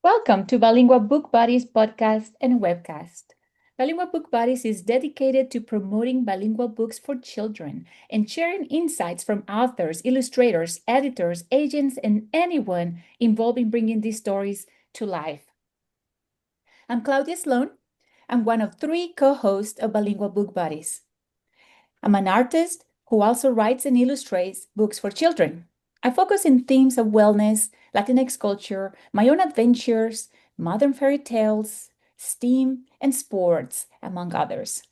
Welcome to Bilingual Book Buddies podcast and webcast. Bilingual Book Buddies is dedicated to promoting bilingual books for children and sharing insights from authors, illustrators, editors, agents, and anyone involved in bringing these stories to life. I'm Claudia Sloan. I'm one of 3 co-hosts of Bilingual Book Buddies. I'm an artist who also writes and illustrates books for children. I focus in themes of wellness, Latinx culture, my own adventures, modern fairy tales, STEAM, and sports, among others.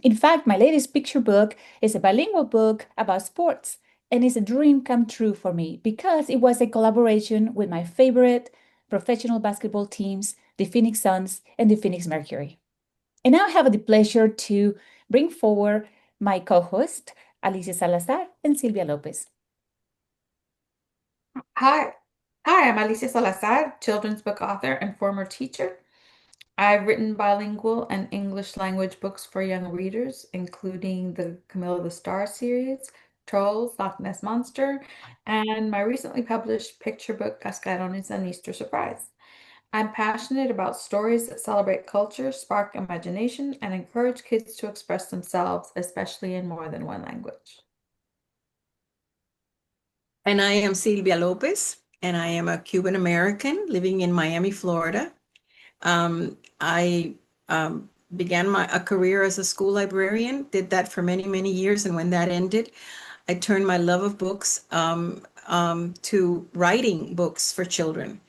In fact, my latest picture book is a bilingual book about sports, and it's a dream come true for me because it was a collaboration with my favorite professional basketball teams, the Phoenix Suns and the Phoenix Mercury. And now I have the pleasure to bring forward my co-host, Alicia Salazar and Silvia Lopez. Hi, I'm Alicia Salazar, children's book author and former teacher. I've written bilingual and English language books for young readers, including the Camila the Star series, Trolls, Loch Ness Monster, and my recently published picture book, Cascarones and Easter Surprise. I'm passionate about stories that celebrate culture, spark imagination, and encourage kids to express themselves, especially in more than one language. And I am Silvia Lopez, and I am a Cuban American living in Miami, Florida. I began a career as a school librarian, did that for many, many years. And when that ended, I turned my love of books to writing books for children.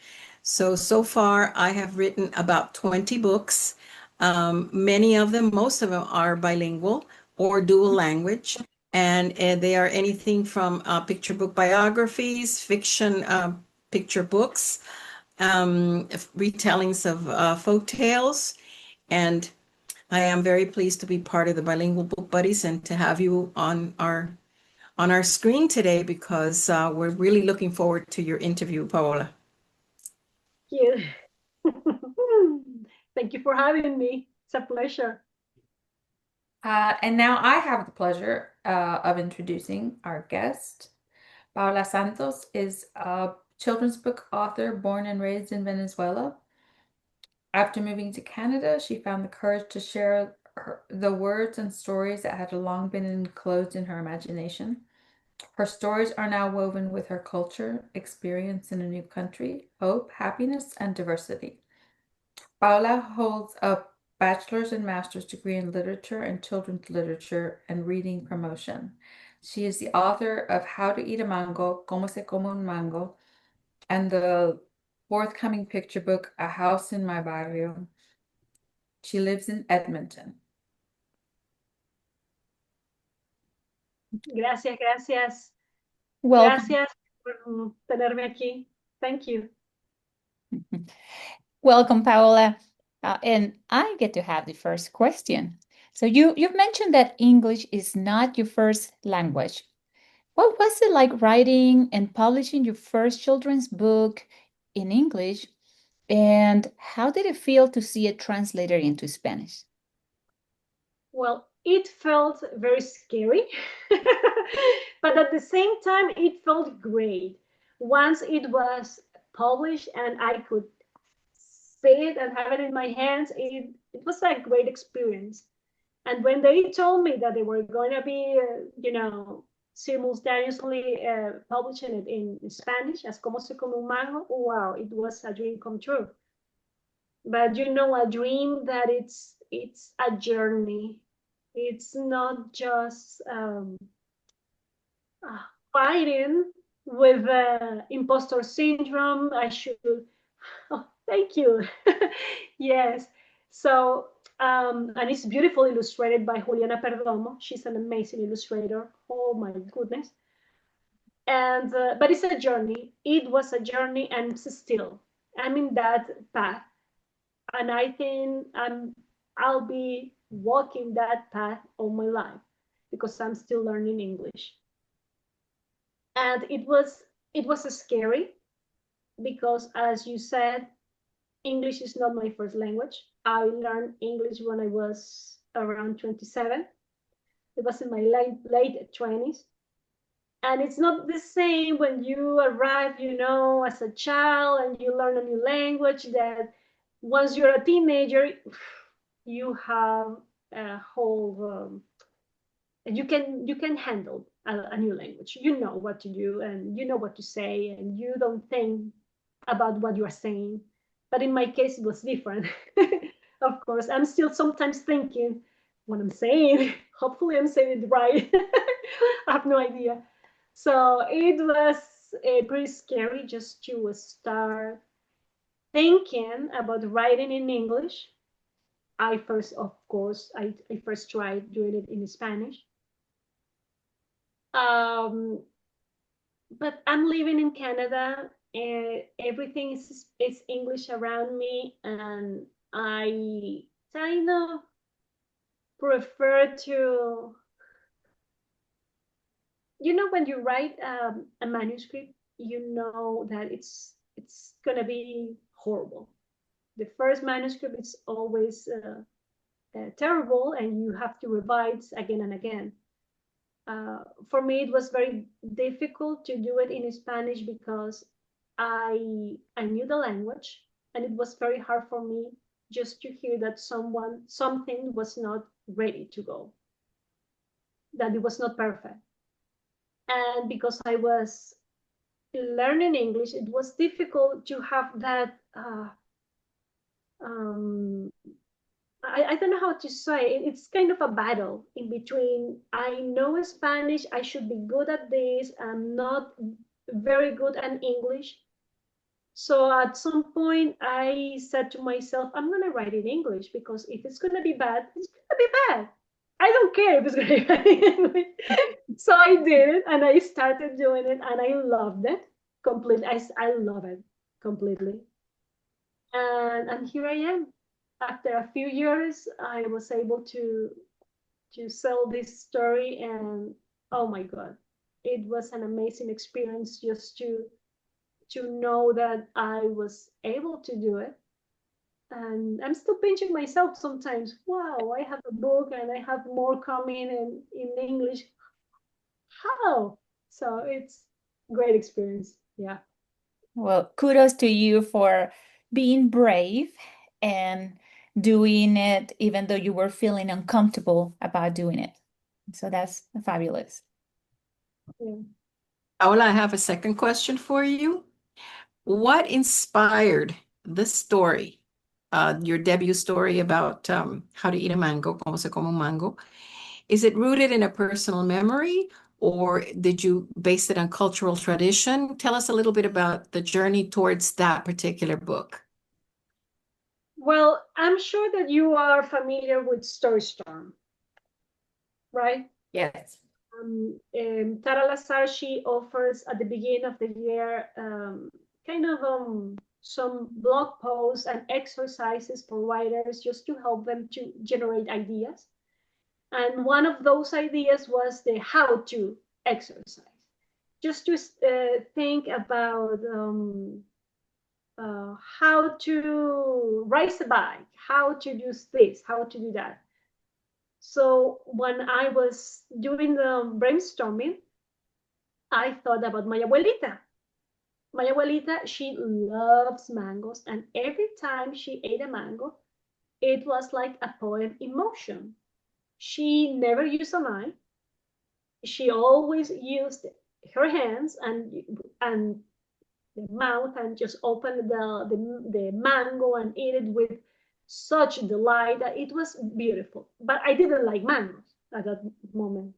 So far, I have written about 20 books. Many of them, most of them are bilingual or dual language. And they are anything from picture book biographies, fiction picture books, retellings of folk tales. And I am very pleased to be part of the Bilingual Book Buddies and to have you on our screen today because we're really looking forward to your interview, Paola. Thank you. Thank you for having me. It's a pleasure. And now I have the pleasure of introducing our guest. Paola Santos is a children's book author born and raised in Venezuela. After moving to Canada, she found the courage to share the words and stories that had long been enclosed in her imagination. Her stories are now woven with her culture, experience in a new country, hope, happiness, and diversity. Paola holds a bachelor's and master's degree in literature and children's literature and reading promotion. She is the author of How to Eat a Mango, Cómo se come un mango, and the forthcoming picture book, A House in My Barrio. She lives in Edmonton. Gracias. Welcome. Gracias por tenerme aquí. Thank you. Welcome, Paola. And I get to have the first question. So you've mentioned that English is not your first language. What was it like writing and publishing your first children's book in English? And how did it feel to see it translated into Spanish? Well, it felt very scary, but at the same time, it felt great. Once it was published and I could see it and have it in my hands, it was a great experience. And when they told me that they were going to be, simultaneously publishing it in Spanish as Cómo se come un mango, wow, it was a dream come true. But a dream that it's a journey. It's not just fighting with imposter syndrome. Oh, thank you. Yes. So, and it's beautifully illustrated by Juliana Perdomo. She's an amazing illustrator. Oh my goodness. And but it's a journey. It was a journey, and still, I'm in that path. And I think I'll be walking that path all my life because I'm still learning English. And it was scary because, as you said, English is not my first language. I learned English when I was around 27. It was in my late 20s. And it's not the same when you arrive, as a child and you learn a new language, that once you're a teenager, you have a whole, you can handle a new language. You know what to do and you know what to say, and you don't think about what you are saying. But in my case, it was different. Of course, I'm still sometimes thinking what I'm saying. Hopefully, I'm saying it right. I have no idea. So it was pretty scary just to start thinking about writing in English. I first, of course, I first tried doing it in Spanish. Um, but I'm living in Canada, and everything is English around me, and I kind of prefer to, when you write a manuscript, you know that it's gonna be horrible. The first manuscript is always terrible, and you have to revise again and again. For me, it was very difficult to do it in Spanish because I knew the language, and it was very hard for me just to hear that something was not ready to go, that it was not perfect. And because I was learning English, it was difficult to have that. Um, I don't know how to say it. It's kind of a battle in between. I know Spanish, I should be good at this. I'm not very good at English. So at some point, I said to myself, I'm going to write in English, because if it's going to be bad, it's going to be bad. I don't care if it's going to be bad in English. So I did it, and I started doing it, and I loved it completely. I love it completely. And here I am. After a few years, I was able to sell this story, and oh my God, it was an amazing experience just to know that I was able to do it. And I'm still pinching myself sometimes. Wow, I have a book and I have more coming in English. How? So it's a great experience. Yeah. Well, kudos to you for being brave and doing it even though you were feeling uncomfortable about doing it. So that's fabulous. Yeah. Paola, I have a second question for you. What inspired this story, your debut story about how to eat a mango, cómo se come un mango? Is it rooted in a personal memory, or did you base it on cultural tradition? Tell us a little bit about the journey towards that particular book. Well, I'm sure that you are familiar with Storm, right? Yes. Tara Lazar, she offers at the beginning of the year kind of some blog posts and exercises for writers just to help them to generate ideas. And one of those ideas was the how-to exercise, just to think about how to race a bike, how to do this, how to do that. So when I was doing the brainstorming, I thought about my abuelita. My abuelita, she loves mangoes, and every time she ate a mango, it was like a poem in motion. She never used a knife. She always used her hands and the mouth, and just open the mango and eat it with such delight that it was beautiful. But I didn't like mangoes at that moment.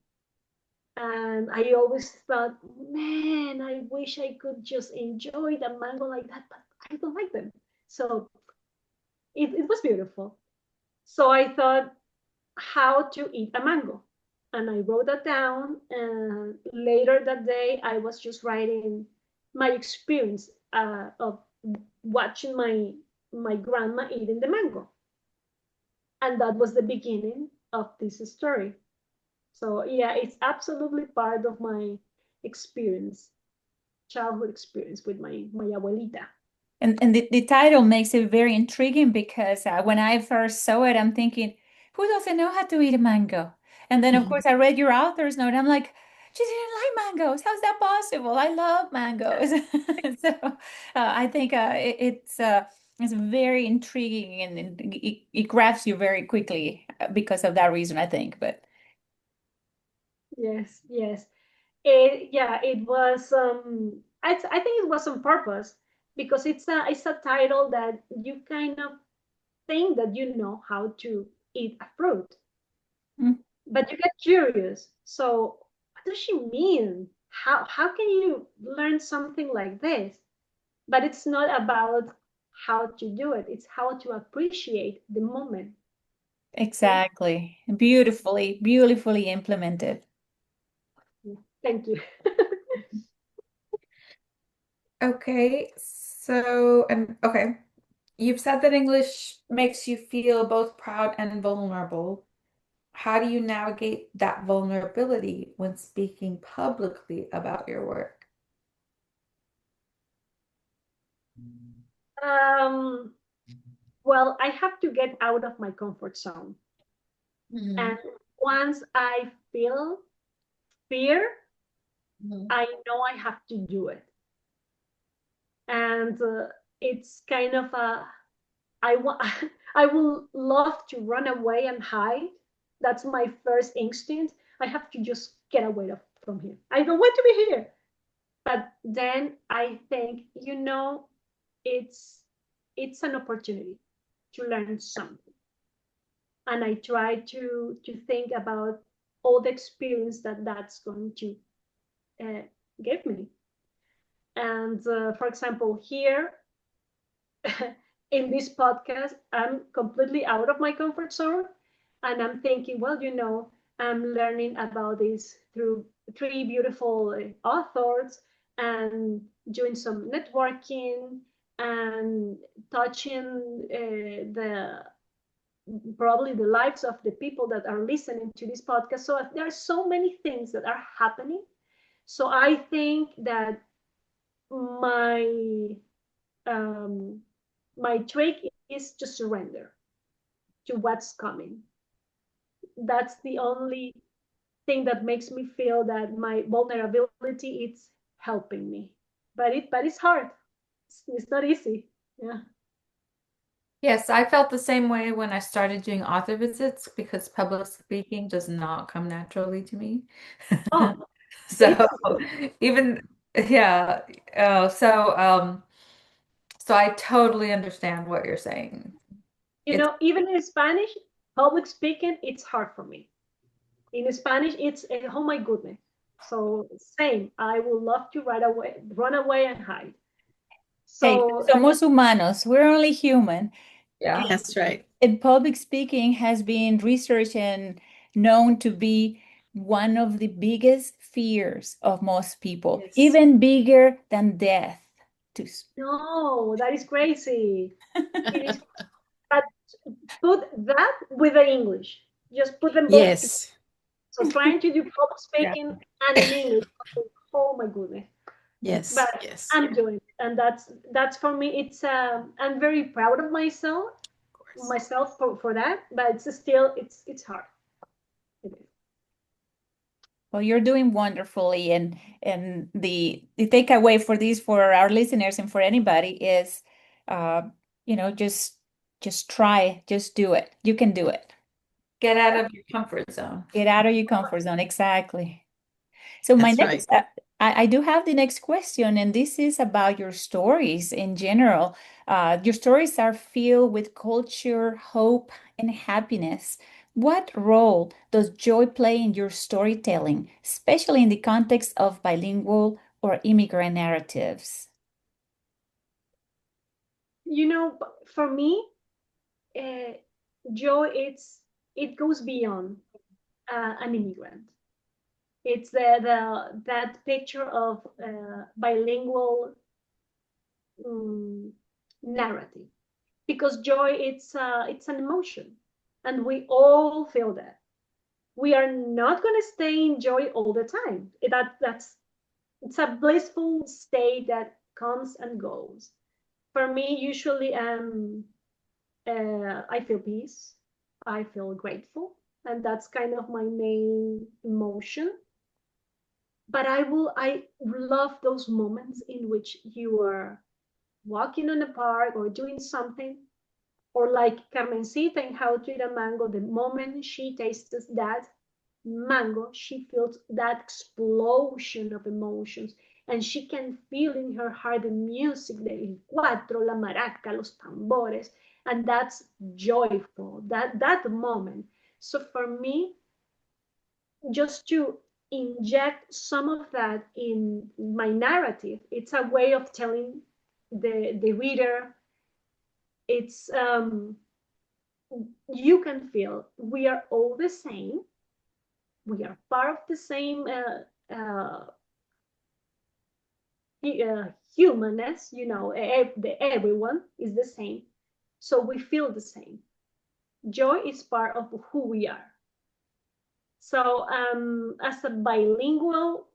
And I always thought, man, I wish I could just enjoy the mango like that, but I don't like them. So it was beautiful. So I thought, how to eat a mango. And I wrote that down. And later that day, I was just writing my experience of watching my grandma eating the mango. And that was the beginning of this story. So yeah, it's absolutely part of my experience, childhood experience with my abuelita. And the title makes it very intriguing because when I first saw it, I'm thinking, who doesn't know how to eat a mango? And then, of course, I read your author's note. I'm like, she didn't like mangoes. How's that possible? I love mangoes. So I think it's very intriguing, and it grabs you very quickly because of that reason, I think. But Yes, yes. Yeah, it was. I think it was on purpose because it's a title that you kind of think that you know how to eat a fruit, mm, but you get curious. So, what does she mean? How can you learn something like this? But it's not about how to do it. It's how to appreciate the moment. Okay? exactly, beautifully, beautifully implemented. Thank you. Okay, so, and okay, you've said that English makes you feel both proud and vulnerable. How do you navigate that vulnerability when speaking publicly about your work? um, well, I have to get out of my comfort zone. Mhm. And once I feel fear, Mhm. I know I have to do it. And it's kind of a, I want, I will love to run away and hide. That's my first instinct. I have to just get away from here. I don't want to be here. But then I think, it's it's an opportunity to learn something. And I try to think about all the experience that that's going to uh, give me. And for example, here in this podcast, I'm completely out of my comfort zone. And I'm thinking, well, I'm learning about this through three beautiful authors and doing some networking and touching the probably the lives of the people that are listening to this podcast. So there are so many things that are happening. So I think that my um, my trick is to surrender to what's coming. That's the only thing that makes me feel that my vulnerability is helping me. But it's hard. It's not easy. Yeah. Yes, I felt the same way when I started doing author visits because public speaking does not come naturally to me. Oh, So it's even yeah, so I totally understand what you're saying. It's even in Spanish, public speaking, it's hard for me. In Spanish, it's oh my goodness. So same. I would love to run away and hide. Hey, So somos humanos. We're only human. yeah. That's right. And public speaking has been researched and known to be one of the biggest fears of most people, yes. even bigger than death. To No, that is crazy. It is, but put that with the English. Just put them both together. Yes. So trying to do public Yeah. speaking and in English. Oh my goodness. Yes. But Yes. I'm doing it, and that's for me. It's I'm very proud of Of course. myself for that. But it's still it's hard. It is. Well, you're doing wonderfully, and the takeaway for this for our listeners and for anybody is, uh, just try, just do it. You can do it. Get out of your comfort zone. Get out of your comfort zone. Exactly. So my That's right. next, I do have the next question, and this is about your stories in general. Your stories are filled with culture, hope, and happiness. What role does joy play in your storytelling, especially in the context of bilingual or immigrant narratives? For me, uh, joy it goes beyond an immigrant. It's the that picture of bilingual um, narrative because joy it's an emotion and we all feel that. We are not going to stay in joy all the time. That's it's a blissful state that comes and goes. For me, usually I feel peace, I feel grateful, and that's kind of my main emotion. But I love those moments in which you are walking on a park or doing something, or like Carmencita in How to Eat a Mango, the moment she tastes that mango, she feels that explosion of emotions, and she can feel in her heart the music, the cuatro, la maraca, los tambores, and that's joyful, that moment. So for me, just to inject some of that in my narrative, it's a way of telling the reader, it's you can feel we are all the same, we are part of the same humanness, you know, everyone is the same, so we feel the same. Joy is part of who we are. So as a bilingual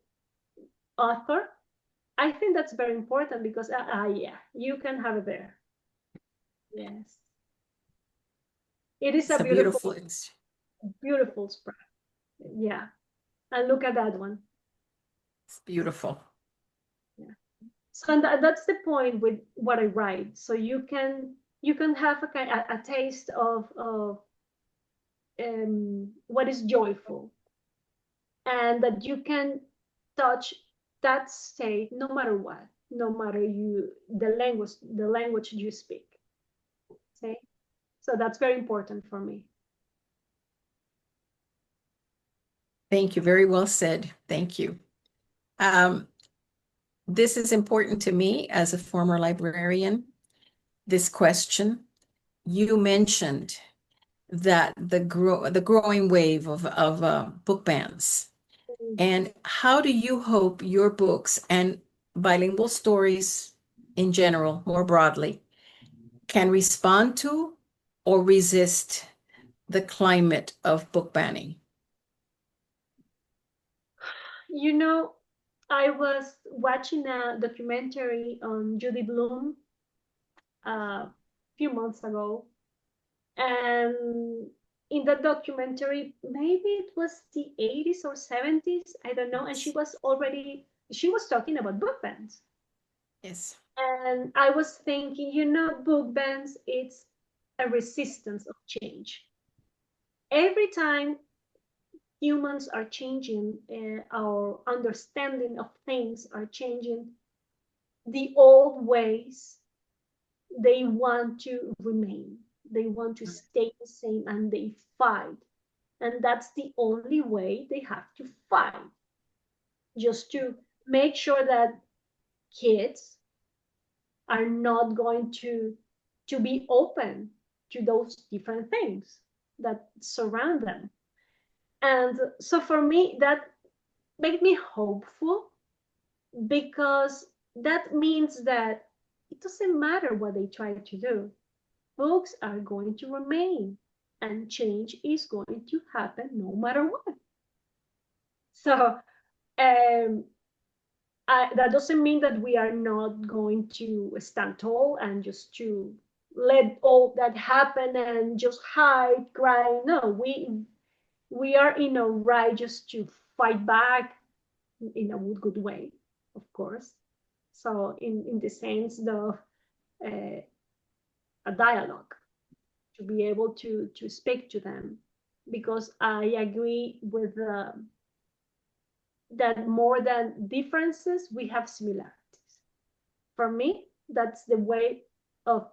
author, I think that's very important because yeah, you can have it there. Yes, it is It's a a beautiful, beautiful spread. Yeah, and look at that one. it's beautiful. Yeah. So that's the point with what I write. So you can have a taste of what is joyful, and that you can touch that state no matter what, no matter the language you speak. Okay, so that's very important for me. Thank you. Very well said. Thank you. This is important to me as a former librarian. This question, you mentioned that the growing wave of book bans. And how do you hope your books and bilingual stories in general, more broadly, can respond to or resist the climate of book banning? You know, I was watching a documentary on Judy Blume a few months ago, and in the documentary, maybe it was the 80s or 70s, I don't know, and she was talking about book bans. Yes. And I was thinking, you know, book bans, it's a resistance of change. Every time humans are changing, our understanding of things are changing, the old ways, they want to remain, they want to stay the same, and they fight. And that's the only way they have to fight, just to make sure that kids are not going to be open to those different things that surround them. And so for me, that made me hopeful, because that means that it doesn't matter what they try to do, books are going to remain, and change is going to happen no matter what. So that doesn't mean that we are not going to stand tall and just to let all that happen and just hide, cry. No, we are in a right just to fight back in a good way, of course. So in the sense of a dialogue, to be able to speak to them, because I agree with that more than differences, we have similarities. For me, that's the way of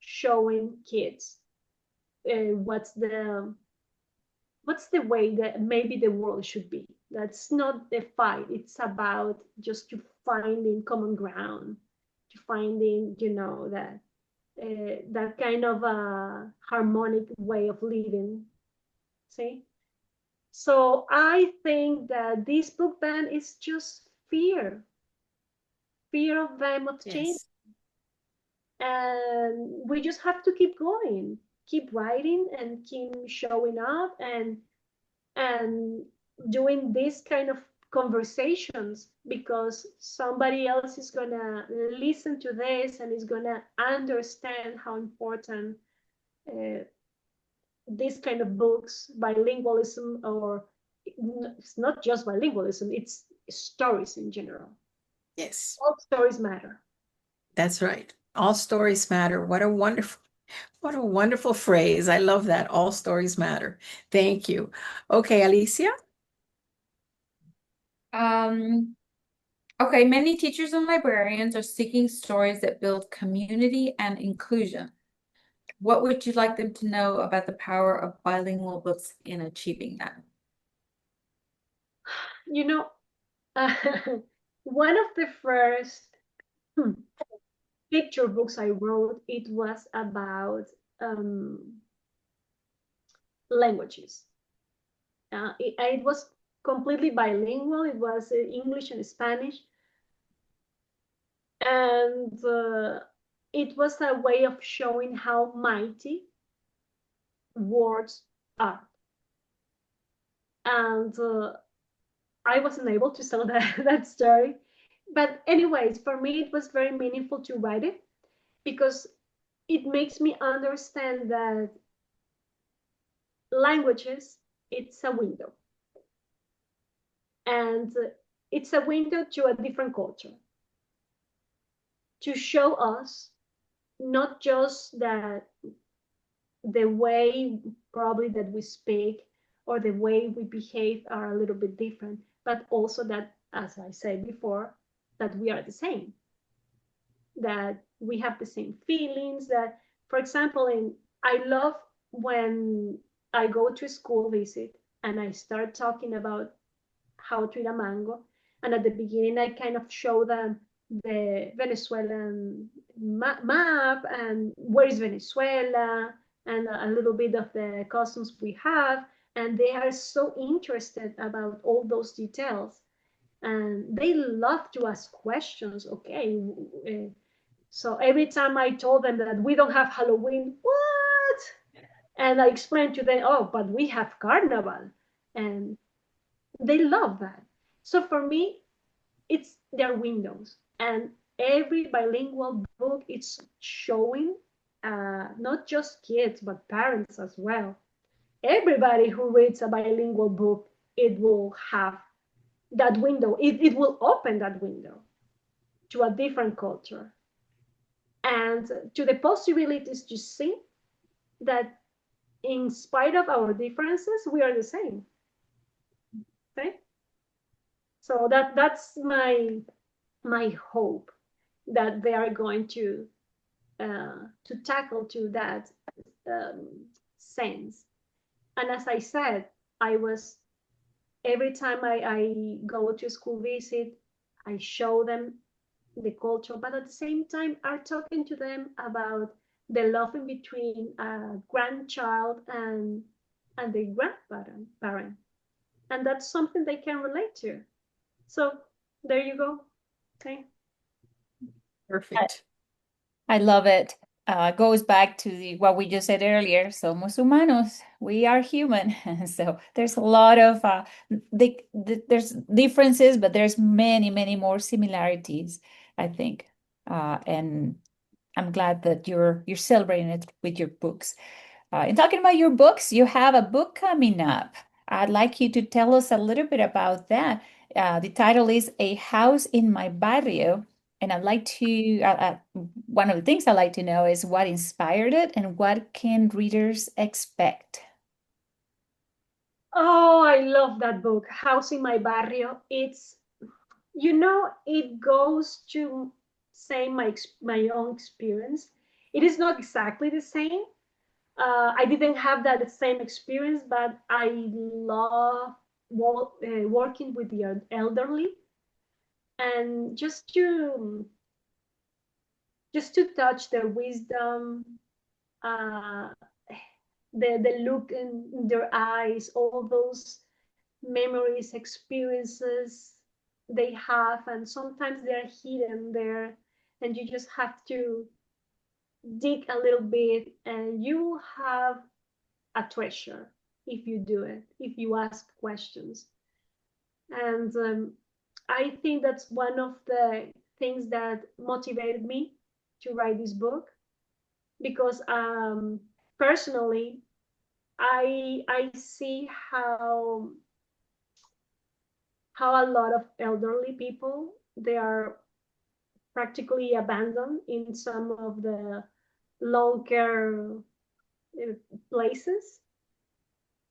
showing kids what's the way that maybe the world should be. That's not the fight. It's about just to finding common ground, to finding, you know, that kind of a harmonic way of living. See? So I think that this book ban is just fear of them of change. Yes. And we just have to keep going, keep writing, and keep showing up, and doing this kind of conversations, because somebody else is gonna listen to this and is gonna understand how important these kind of books, bilingualism, or it's not just bilingualism, it's stories in general. Yes, All stories matter. that's right. All stories matter. What a wonderful phrase. I love that. All stories matter. Thank you. Okay, Alicia. Okay, many teachers and librarians are seeking stories that build community and inclusion. What would you like them to know about the power of bilingual books in achieving that? You know, one of the first picture books I wrote, it was about languages. It was completely bilingual. It was English and Spanish. And it was a way of showing how mighty words are. And I wasn't able to tell that story. But anyways, for me, it was very meaningful to write it because it makes me understand that languages, it's a window. And it's a window to a different culture, to show us not just that the way probably that we speak or the way we behave are a little bit different, but also that, as I said before, that we are the same, that we have the same feelings, that, for example, I love when I go to a school visit and I start talking about how to eat a mango. And at the beginning, I kind of show them the Venezuelan map and where is Venezuela and a little bit of the customs we have. And they are so interested about all those details. And they love to ask questions. Okay, so every time I told them that we don't have Halloween, what? And I explained to them, oh, but we have Carnival. And they love that. So for me, it's their windows. And every bilingual book, it's showing not just kids, but parents as well. Everybody who reads a bilingual book, it will have that window. It will open that window to a different culture and to the possibilities to see that in spite of our differences, we are the same. Okay? So that's my hope that they are going to tackle to that sense. And as I said, I was every time I go to a school visit, I show them the culture, but at the same time, are talking to them about the love in between a grandchild and the grandparent, and that's something they can relate to. So there you go. Okay. Perfect. I love it. Goes back to what we just said earlier. Somos humanos. We are human. So there's a lot of there's differences, but there's many, many more similarities, I think. And I'm glad that you're celebrating it with your books. In talking about your books, you have a book coming up. I'd like you to tell us a little bit about that. The title is A House in My Barrio. And I'd like to, one of the things I'd like to know is what inspired it and what can readers expect? Oh, I love that book, House in My Barrio. It's, it goes to say my own experience. It is not exactly the same. I didn't have that same experience, but I love working with the elderly and just to touch their wisdom, uh, the look in their eyes, all those memories, experiences they have, and sometimes they're hidden there, and you just have to dig a little bit, and you have a treasure if you do it, if you ask questions. And I think that's one of the things that motivated me to write this book because personally, I see how a lot of elderly people, they are practically abandoned in some of the long care places,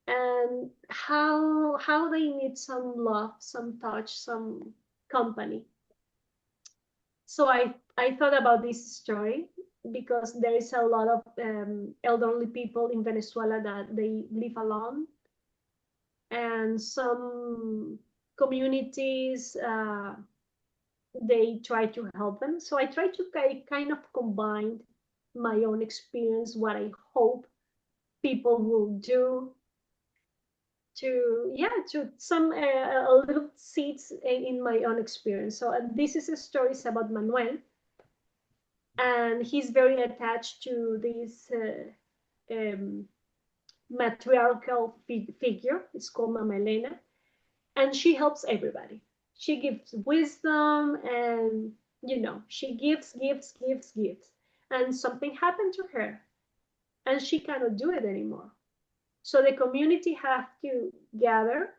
and how they need some love, some touch, some company. So I thought about this story because there is a lot of elderly people in Venezuela that they live alone, and some communities they try to help them. So I try to kind of combine my own experience, what I hope people will do to, yeah, to some a little seeds in my own experience. So this is a story about Manuel, and he's very attached to this matriarchal figure. It's called Mama Elena, and she helps everybody. She gives wisdom, and she gives, and something happened to her, and she cannot do it anymore. So the community have to gather,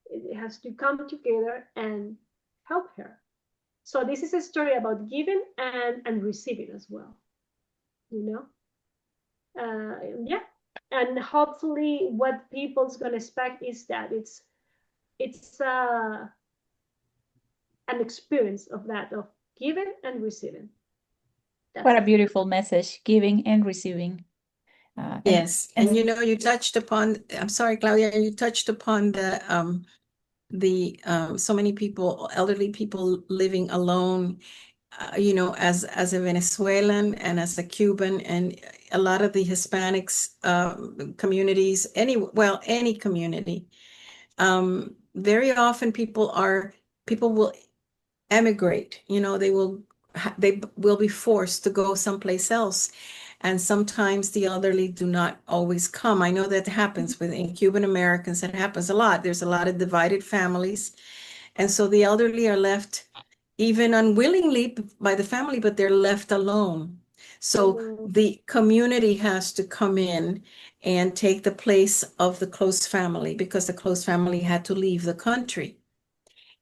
it has to come together and help her. So this is a story about giving and receiving as well, you know. Yeah, and hopefully what people's gonna expect is that it's an experience of that, of giving and receiving. What a That's beautiful message, giving and receiving. Yes, and you touched upon, I'm sorry, Claudia, you touched upon the so many people, elderly people living alone, as a Venezuelan and as a Cuban, and a lot of the Hispanics communities, any community. Very often people will emigrate, they will be forced to go someplace else. And sometimes the elderly do not always come. I know that happens within Cuban Americans. It happens a lot. There's a lot of divided families. And so the elderly are left even unwillingly by the family, but they're left alone. So the community has to come in and take the place of the close family, because the close family had to leave the country.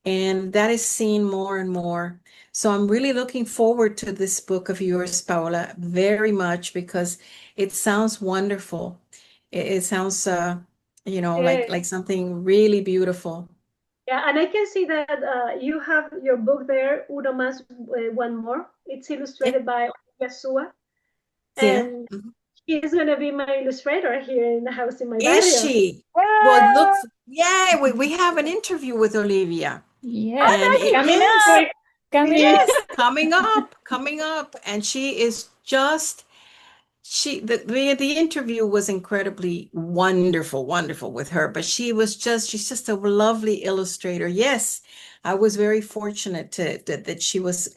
And that is seen more and more. So I'm really looking forward to this book of yours, Paola, very much, because it sounds wonderful. It sounds, like something really beautiful. Yeah, and I can see that you have your book there, Uno Más, One More. It's illustrated by Yasua, Yeah. and she's going to be my illustrator here in the house in my Is barrio. she? Well, look, yeah, we have an interview with Olivia. Yeah, and it coming is, up. Coming yes, up. coming up, and she is just the interview was incredibly wonderful with her, but she's just a lovely illustrator. Yes, I was very fortunate that she was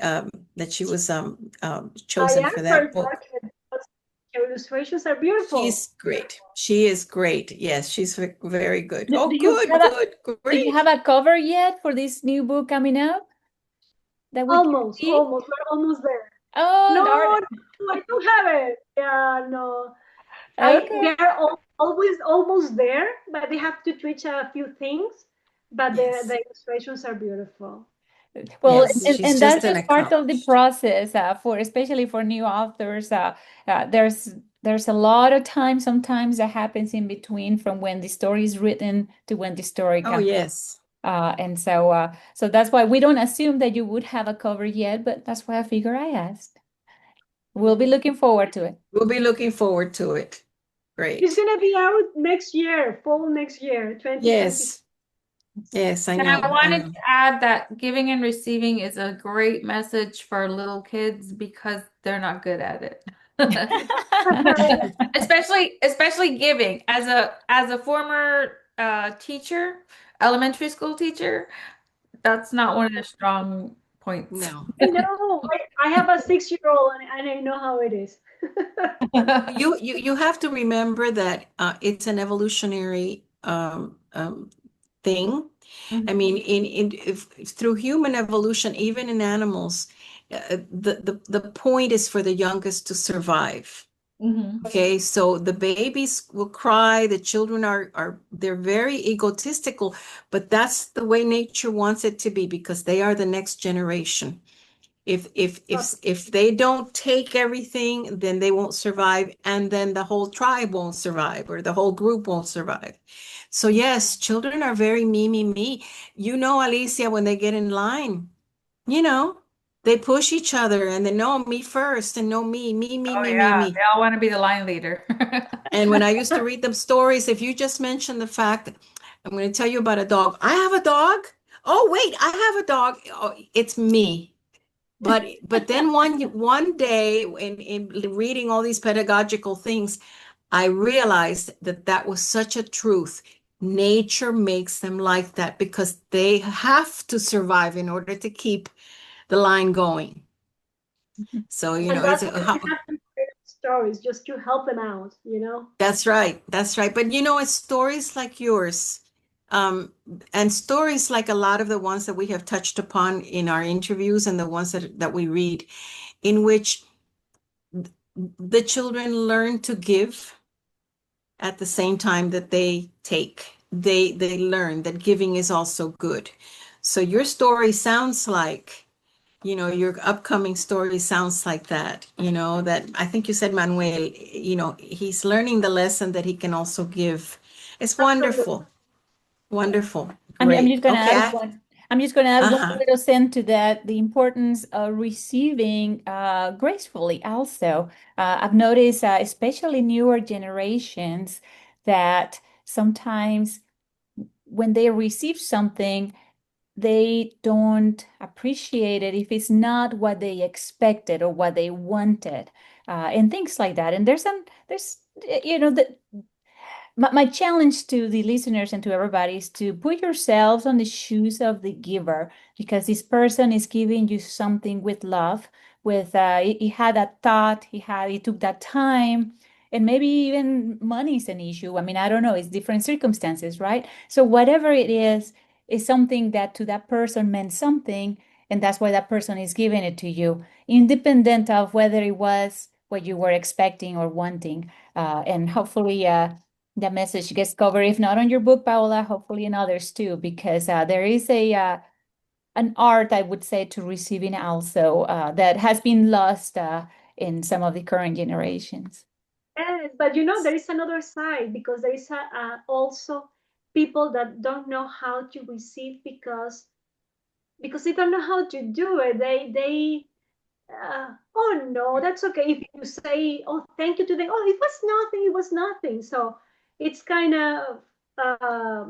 chosen for that book. Your illustrations are beautiful. She's great. She is great. Yes, she's very good. Do Good, do you have a cover yet for this new book coming up? That we Almost, can see? we're almost there. Oh, No, darn. I don't have it. Yeah, no. Okay. They're always almost there, but they have to tweak a few things. But Yes. the illustrations are beautiful. Well, Yes, she's and just that's an just part of the accomplished. process especially for new authors. There's a lot of time sometimes that happens in between from when the story is written to when the story Oh, comes. yes. And so that's why we don't assume that you would have a cover yet, but that's why I figure I asked. We'll be looking forward to it. We'll be looking forward to it. Great. It's gonna be out next year, fall next year, 2020. Yes, I And know. I wanted to add that giving and receiving is a great message for little kids because they're not good at it. especially giving. As a former teacher, elementary school teacher, that's not one of the strong points. No. I know. I have a 6-year-old, and I know how it is. You have to remember that it's an evolutionary thing. I mean, through human evolution, even in animals, the point is for the youngest to survive. Mhm. Okay, so the babies will cry, the children they're very egotistical, but that's the way nature wants it to be because they are the next generation. If they don't take everything, then they won't survive, and then the whole tribe won't survive or the whole group won't survive. So yes, children are very me, me, me. You know, Alicia, when they get in line, you know, they push each other and they know me first and know me, Oh me, me, yeah, me. they all want to be the line leader. And when I used to read them stories, if you just mention the fact, I'm going to tell you about a dog. I have a dog. Oh, wait, I have a dog. Oh, it's me. But then one day in reading all these pedagogical things, I realized that that was such a truth. Nature makes them like that because they have to survive in order to keep the line going. So, you And know, it's that's why we have to create stories just to help them out, you know? that's right. That's right. But you know, it's stories like yours, um, and stories like a lot of the ones that we have touched upon in our interviews and the ones that we read, in which the children learn to give at the same time that they take. They learn that giving is also good. So your story sounds like, you know, your upcoming story sounds like that, you know, that I think you said Manuel, you know, he's learning the lesson that he can also give. It's Absolutely. wonderful. Wonderful. I'm Great. just going to Okay. add one. I'm just going to add one Uh-huh. little cent to that, the importance of receiving gracefully also. I've noticed, especially newer generations, that sometimes when they receive something, they don't appreciate it if it's not what they expected or what they wanted, and things like that. And there's, you know, my challenge to the listeners and to everybody is to put yourselves on the shoes of the giver, because this person is giving you something with love, with he had that thought, he took that time, and maybe even money is an issue. I mean, I don't know, it's different circumstances, right? So whatever it is something that to that person meant something, and that's why that person is giving it to you, independent of whether it was what you were expecting or wanting. And hopefully the message gets covered, if not on your book, Paola, hopefully in others too, because there is an art, I would say, to receiving also that has been lost in some of the current generations. Yes, but you know, there is another side because there is also people that don't know how to receive because they don't know how to do it. Oh no, that's okay. If you say, oh, thank you to them, oh, it was nothing, it was nothing. So it's kind of, uh,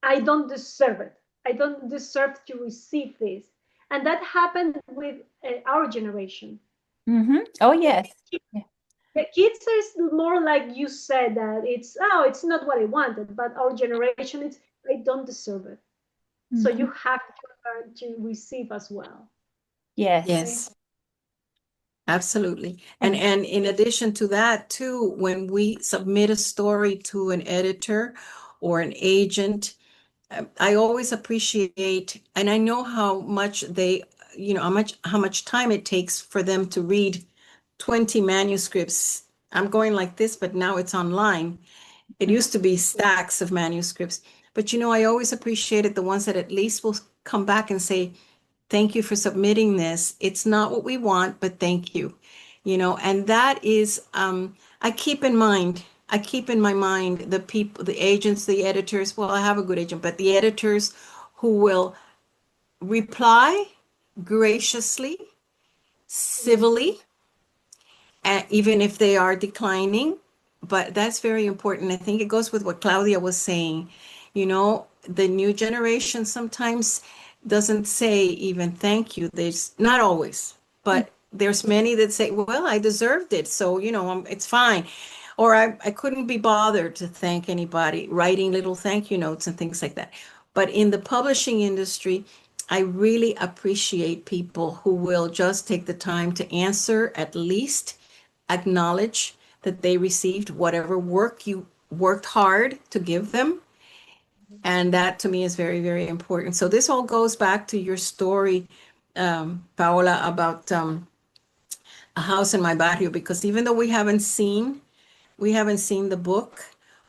I don't deserve it. I don't deserve to receive this. And that happened with our generation. Mm-hmm. Oh, The, yes. Yeah. the kids is more like you said that it's not what I wanted, but our generation, it's, I don't deserve it. So Mm-hmm. you have to learn to receive as well. Yes. Yes, absolutely. And And in addition to that, too, when we submit a story to an editor or an agent, I always appreciate, and I know how much they, you know, how much time it takes for them to read 20 manuscripts. I'm going like this, but now it's online. It used to be stacks of manuscripts. But you know, I always appreciated the ones that at least will come back and say, thank you for submitting this. It's not what we want, but thank you. You know, and that is, I keep in mind, I keep in my mind the people, the agents, the editors. Well, I have a good agent, but the editors who will reply graciously, civilly, even if they are declining. But that's very important. I think it goes with what Claudia was saying. You know, the new generation sometimes doesn't say even thank you. There's not always, but there's many that say, well, I deserved it. So, you know, it's fine. Or I couldn't be bothered to thank anybody, writing little thank you notes and things like that. But in the publishing industry, I really appreciate people who will just take the time to answer, at least acknowledge that they received whatever work you worked hard to give them. And that to me is very, very important. So this all goes back to your story, Paola, about a house in my barrio, because even though we haven't seen the book,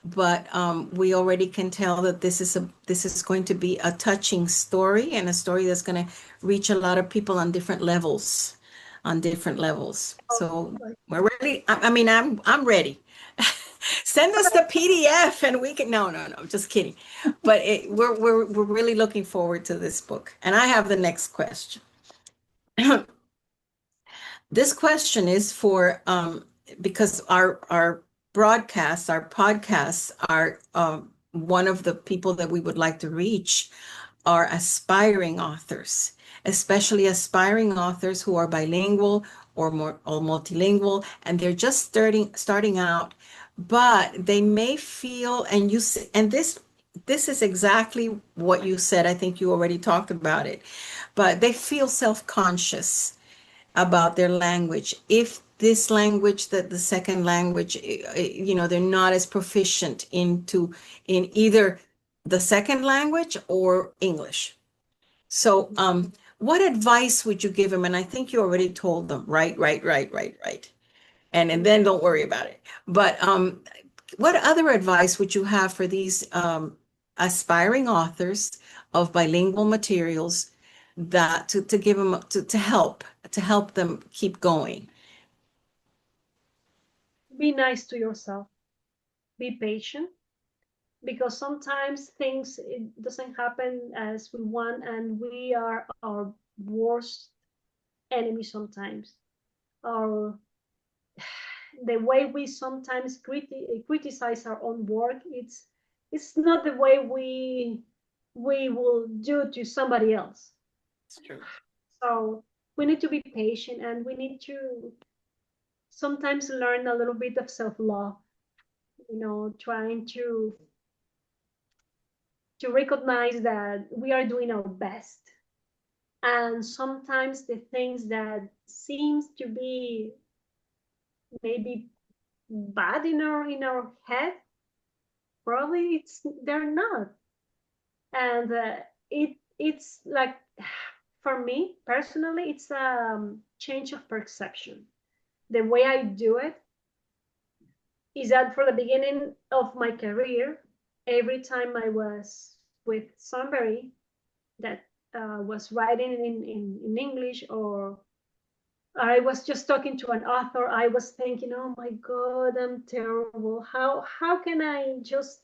but we already can tell that this is going to be a touching story, and a story that's going to reach a lot of people on different levels, So we're ready. I mean, I'm ready. Send us the PDF and we can. No, just kidding. But we're really looking forward to this book. And I have the next question. This question is for because our podcasts are one of the people that we would like to reach are aspiring authors, especially aspiring authors who are bilingual or multilingual, and they're just starting out, but they may feel, and this is exactly what you said. I think you already talked about it, but they feel self-conscious about their language. If this language, that the second language, they're not as proficient in either the second language or English. So what advice would you give them? And I think you already told them, right. And then don't worry about it. But what other advice would you have for these aspiring authors of bilingual materials that to give them to help them keep going? Be nice to yourself. Be patient, because sometimes things, it doesn't happen as we want, and we are our worst enemy sometimes. Or the way we sometimes criticize our own work, it's not the way we will do to somebody else. It's true. So we need to be patient, and we need to sometimes learn a little bit of self-love, trying to recognize that we are doing our best. And sometimes the things that seems to be maybe bad in our head, probably they're not. And it's like, for me personally, it's a change of perception. The way I do it is that for the beginning of my career, every time I was with somebody that was writing in English, or I was just talking to an author, I was thinking, oh my God, I'm terrible. How can I just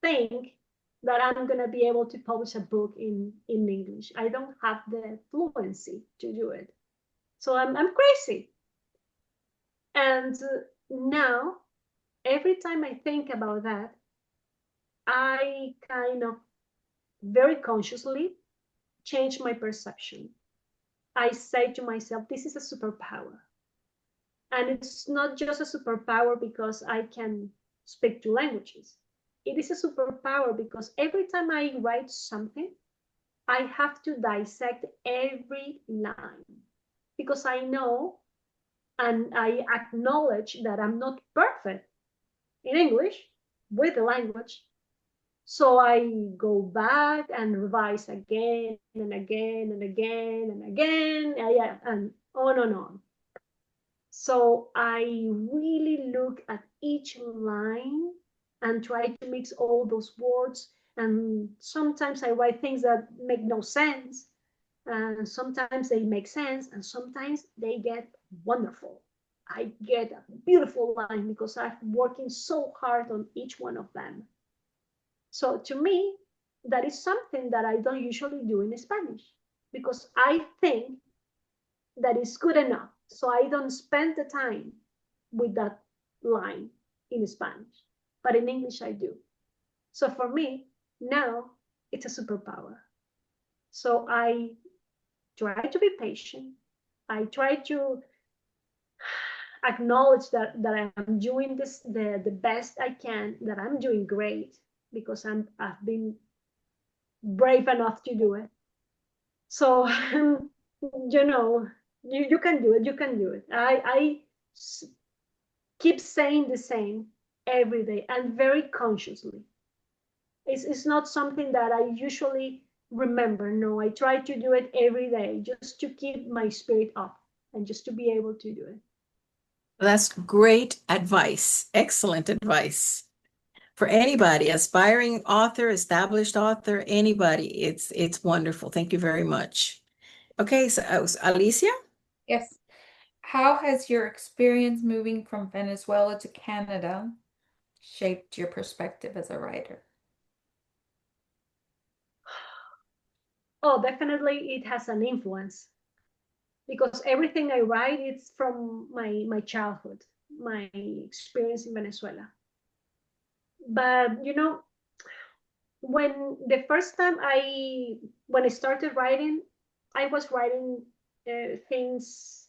think that I'm going to be able to publish a book in English? I don't have the fluency to do it. So I'm crazy. And now, every time I think about that, I kind of very consciously change my perception. I say to myself, this is a superpower. And it's not just a superpower because I can speak two languages. It is a superpower because every time I write something, I have to dissect every line, because I know and I acknowledge that I'm not perfect in English with the language. So I go back and revise again and again and again and again, and on and on. So I really look at each line and try to mix all those words. And sometimes I write things that make no sense, and sometimes they make sense, and sometimes they get wonderful. I get a beautiful line because I've been working so hard on each one of them. So to me, that is something that I don't usually do in Spanish, because I think that is good enough. So I don't spend the time with that line in Spanish, but in English I do. So for me, now it's a superpower. So I try to be patient. I try to acknowledge that I am doing this the best I can, that I'm doing great, because I've been brave enough to do it. So you can do it. You can do it. I keep saying the same every day, and very consciously. It's not something that I usually remember. No, I try to do it every day just to keep my spirit up. and just to be able to do it. That's great advice. Excellent advice. For anybody, aspiring author, established author, anybody, it's wonderful. Thank you very much. Okay, so Alicia? Yes. How has your experience moving from Venezuela to Canada shaped your perspective as a writer? Oh, definitely it has an influence, because everything I write is from my childhood, my experience in Venezuela. But when the first time when I started writing, I was writing things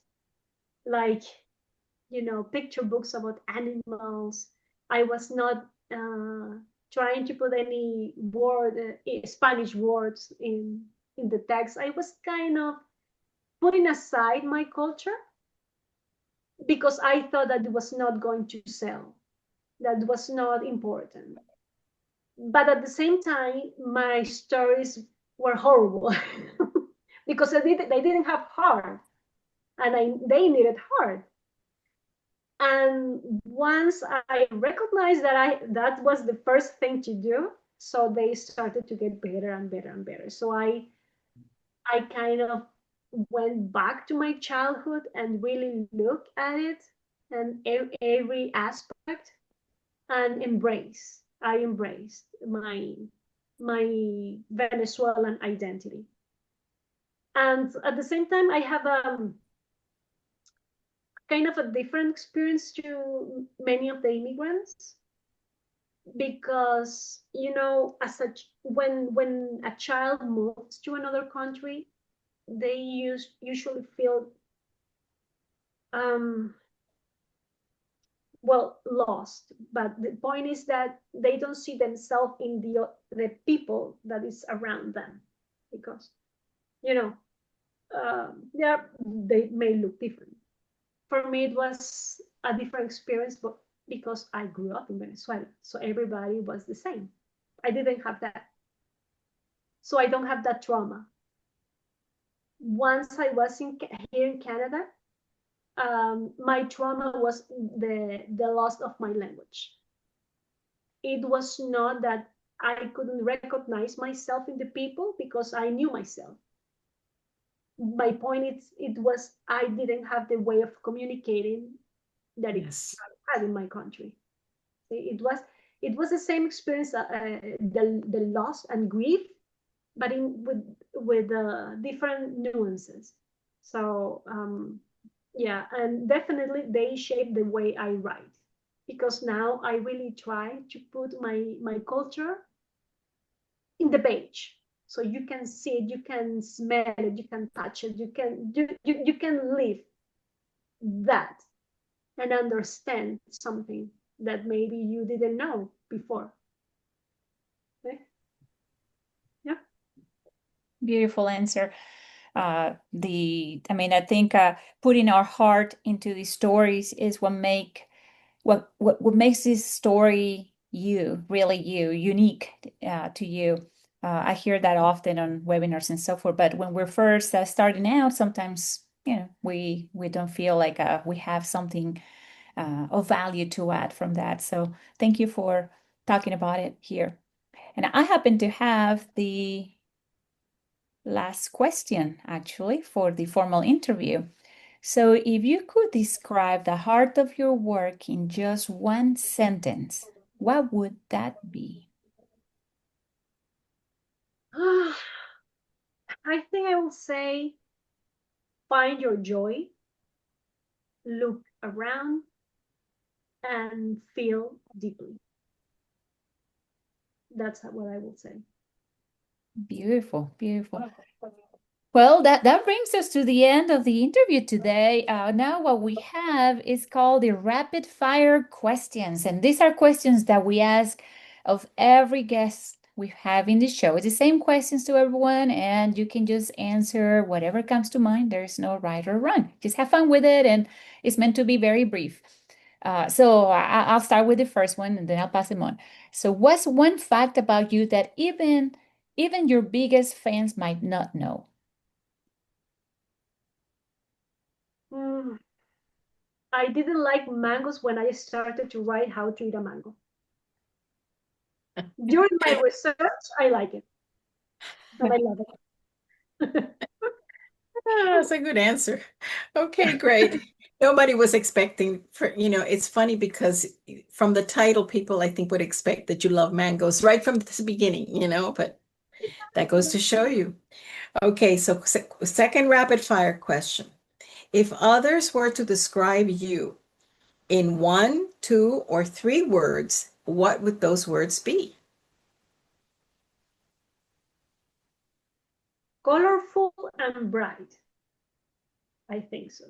like picture books about animals. I was not trying to put any Spanish words in the text. I was kind of putting aside my culture because I thought that it was not going to sell, that was not important. But at the same time, my stories were horrible because they didn't have heart, and they needed heart. And once I recognized that was the first thing to do, so they started to get better and better and better. So I kind of went back to my childhood and really looked at it and every aspect, and I embraced my Venezuelan identity. And at the same time, I have kind of a different experience to many of the immigrants, because when a child moves to another country, they usually feel lost. But the point is that they don't see themselves in the people that is around them, because they may look different. For me, it was a different experience, but because I grew up in Venezuela, so everybody was the same. I didn't have that, so I don't have that trauma. Once I was here in Canada, my trauma was the loss of my language. It was not that I couldn't recognize myself in the people, because I knew myself. My point is, it was I didn't have the way of communicating that Yes. I had in my country. It was the same experience, the loss and grief, but with different nuances. So yeah, and definitely they shape the way I write, because now I really try to put my culture in the page, so you can see it, you can smell it, you can touch it, you can live that and understand something that maybe you didn't know before. Okay? Yeah. Beautiful answer. I think putting our heart into these stories is what makes this story really unique to you. I hear that often on webinars and so forth. But when we're first starting out, sometimes we don't feel like we have something of value to add from that. So thank you for talking about it here. And I happen to have the last question, actually, for the formal interview. So if you could describe the heart of your work in just one sentence, what would that be? I think I will say, find your joy, look around, and feel deeply. That's what I will say. Beautiful, beautiful. Well, that brings us to the end of the interview today. Now what we have is called the rapid fire questions. And these are questions that we ask of every guest we have in the show. It's the same questions to everyone, and you can just answer whatever comes to mind. There's no right or wrong. Just have fun with it, and it's meant to be very brief. So I'll start with the first one, and then I'll pass them on. So what's one fact about you that even your biggest fans might not know? Mm, I didn't like mangoes when I started to write how to eat a mango. During my research, I like it, and I love it. That's a good answer. Okay, great. Nobody was expecting it's funny because from the title, people I think would expect that you love mangoes right from the beginning, but that goes to show you. Okay, so second rapid fire question. If others were to describe you in 1, 2, or 3 words, what would those words be? Colorful and bright. I think so.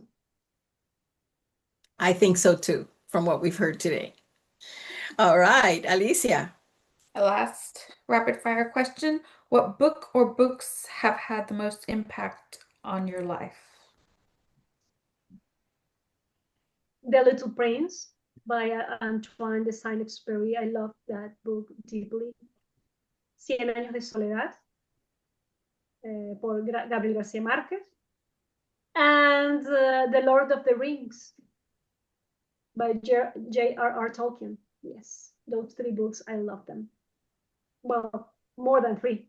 I think so too, from what we've heard today. All right, Alicia. The last rapid fire question. What book or books have had the most impact on your life? The Little Prince by Antoine de Saint-Exupéry. I love that book deeply. Cien años de soledad por Gabriel García Márquez. And The Lord of the Rings by J.R.R. Tolkien. Yes, those 3 books, I love them. Well, more than 3.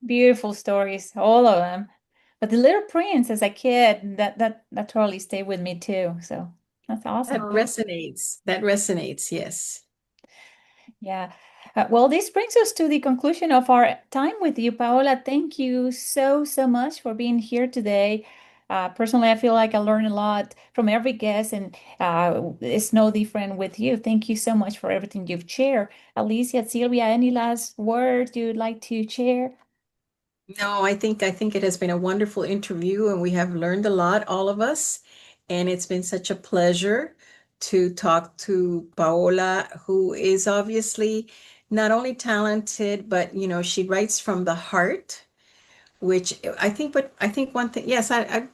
Beautiful stories, all of them. But The Little Prince as a kid, that totally stayed with me too. So that's That awesome. resonates. That resonates, yes. Yeah. Well, this brings us to the conclusion of our time with you, Paola. Thank you so much for being here today. Personally, I feel like I learned a lot from every guest, and it's no different with you. Thank you so much for everything you've shared. Alicia, Sylvia, any last words you'd like to share? No, I think it has been a wonderful interview and we have learned a lot, all of us. And it's been such a pleasure to talk to Paola, who is obviously not only talented, but she writes from the heart, which but I think one thing, yes, I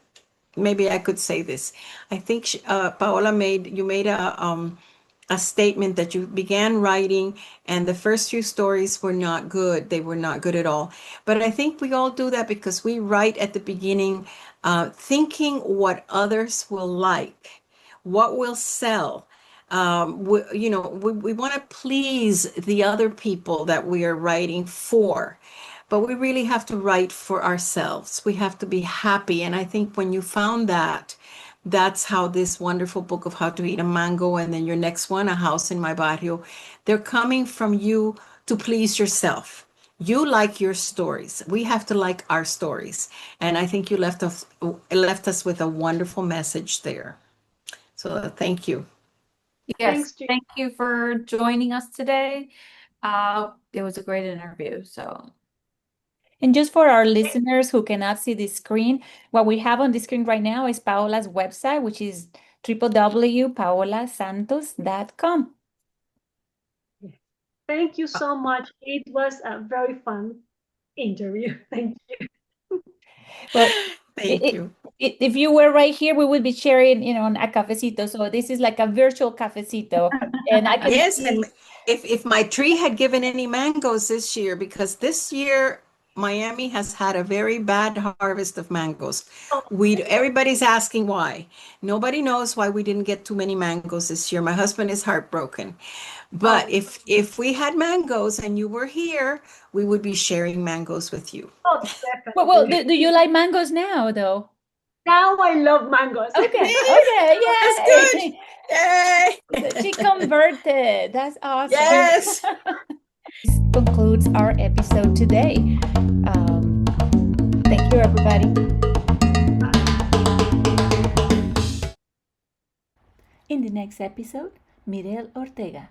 maybe I could say this. I think Paola you made a statement that you began writing and the first few stories were not good. They were not good at all. But I think we all do that because we write at the beginning, thinking what others will like, what will sell. We want to please the other people that we are writing for. But we really have to write for ourselves. We have to be happy. And I think when you found that, that's how this wonderful book of How to Eat a Mango and then your next one, A House in My Barrio, they're coming from you to please yourself. You like your stories. We have to like our stories. And I think you left us with a wonderful message there. So thank you. Yes, Thanks, thank you for joining us today. It was a great interview. So, And just for our listeners who cannot see the screen, what we have on the screen right now is Paola's website, which is www.paolasantos.com. Thank you so much. It was a very fun interview. Thank you. Well, Thank you. if you were right here, we would be sharing, on a cafecito. So this is like a virtual cafecito, and I can Yes, see. and if my tree had given any mangoes this year, because this year Miami has had a very bad harvest of mangoes. Everybody's asking why. Nobody knows why we didn't get too many mangoes this year. My husband is heartbroken. But if we had mangoes and you were here, we would be sharing mangoes with you. Oh, definitely. Well, do you like mangoes now, though? Now I love mangoes. Okay, That's good. yay! Yay! She converted. That's awesome. Yes. This concludes our episode today. Thank you, everybody. In the next episode, Mirel Ortega.